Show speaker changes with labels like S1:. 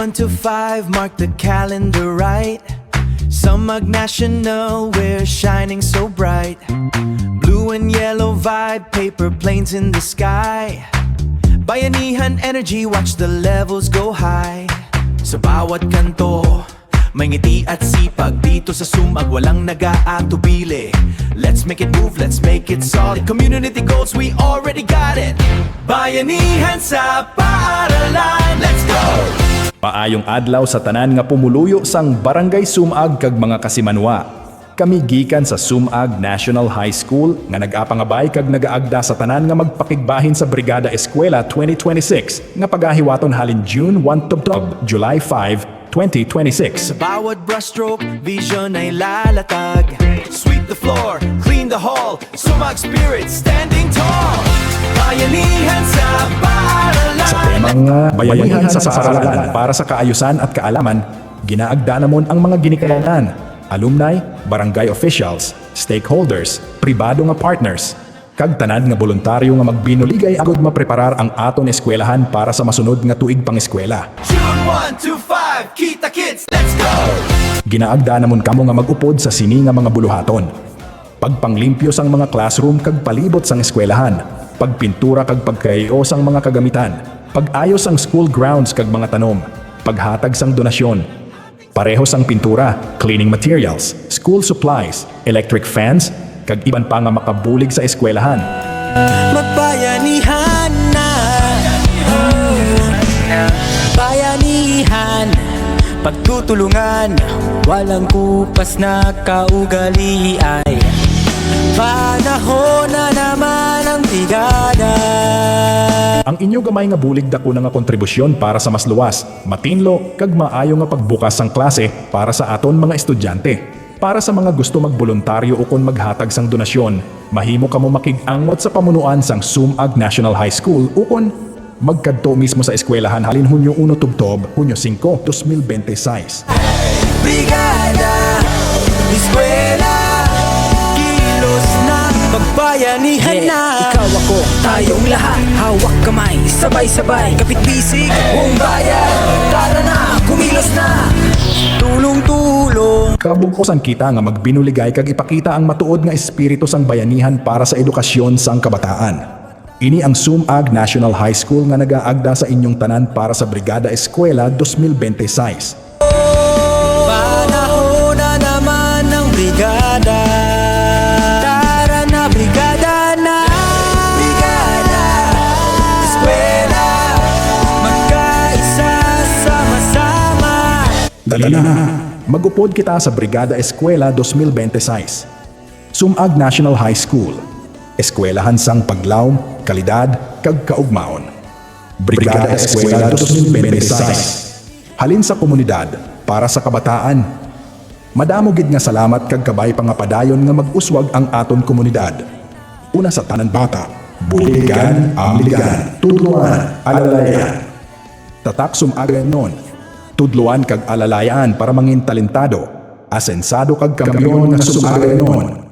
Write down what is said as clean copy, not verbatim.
S1: 1 to 5, mark the calendar right. Sumag National, we're shining so bright. Blue and yellow vibe, paper planes in the sky. Bayanihan energy, watch the levels go high. Sa bawat kanto, may ngiti at sipag. Dito sa Sumag, walang nag-aatubili. Let's make it move, let's make it solid. Community goals, we already got it. Bayanihan sa paaralan, let's go!
S2: Paayong adlaw sa tanan nga pumuluyo sang Barangay Sumag kag mga kasimanwa. Kami gikan sa Sumag National High School nga nag-apangabay kag nagaagda sa tanan nga magpakigbahin sa Brigada Eskwela 2026 nga pagahiwaton halin June 1 to July 5, 2026.
S1: Sa bawat brushstroke, vision ay lalatag. Sweep the floor, clean the hall. Sumag spirit standing tall. Bayanihan sa paaralan.
S2: Sa temang bayanihan sa paaralan para sa kaayusan at kaalaman, ginaagda namon ang mga ginikanan, alumni, barangay officials, stakeholders, pribado nga partners, kag tanan nga voluntaryo nga magbinuligay agod mapreparar ang aton eskwelahan para sa masunod nga tuig pang eskwela.
S1: June 1 to 5, kita kids, let's go!
S2: Ginaagda namon kamo nga mag-upod sa sini nga mga buluhaton. Pagpanglimpyo sang mga classroom kag palibot sang eskwelahan, pagpintura kag pagkayo sang mga kagamitan, pag-ayos sang school grounds kag mga tanom, paghatag sang donasyon, pareho sang pintura, cleaning materials, school supplies, electric fans, kag iban pa nga makabulig sa eskwelahan.
S1: Magbayanihan na, bayanihan, pagtutulungan, walang kupas na kaugali ay panahon na naman ang brigada.
S2: Ang inyo gamay nga bulig dako na nga kontribusyon para sa mas luwas, matinlo, kag maayo nga pagbukas sang klase para sa aton mga estudyante. Para sa mga gusto magboluntaryo o kon maghatag sang donasyon, mahimo kamo makig-angot sa pamunuan sang Sumag National High School o kon magkadto mismo sa eskwelahan halin Hunyo 1 tubtob, Hunyo 5, 2026.
S1: Brigada, eskwela, kilos na, magbayanihan na. Ikaw ako, tayong lahat, hawak kamay, sabay-sabay, kapit-bisig, buong bayan. Tara na, kumilos na, tulong-tulong.
S2: Kabukusan kita nga magbinuligay kag ipakita ang matuod nga espiritu sang bayanihan para sa edukasyon sang kabataan. Ini ang Sumag National High School nga nagaagda sa inyong tanan para sa Brigada Eskwela 2026.
S1: Panahon na naman ng brigada. Tara na, brigada na. Brigada, eskwela, magkaisa, sama-sama.
S2: Dali na! Magupod kita sa Brigada Eskwela 2026. Sumag National High School. Eskwelahan sang paglawom, kalidad, kag kaugmaon. Brigada Eskwela 2026. Halin sa komunidad para sa kabataan. Madamo gid nga salamat kag kabay pangapadayon nga mag-uswag ang aton komunidad. Una sa tanan bata, buligan, amligan, tudluan, alalayan. Tatak sumagan nun, tudluan kag alalayan para mangin talentado, asensado kag kamyon nga sumagan nun.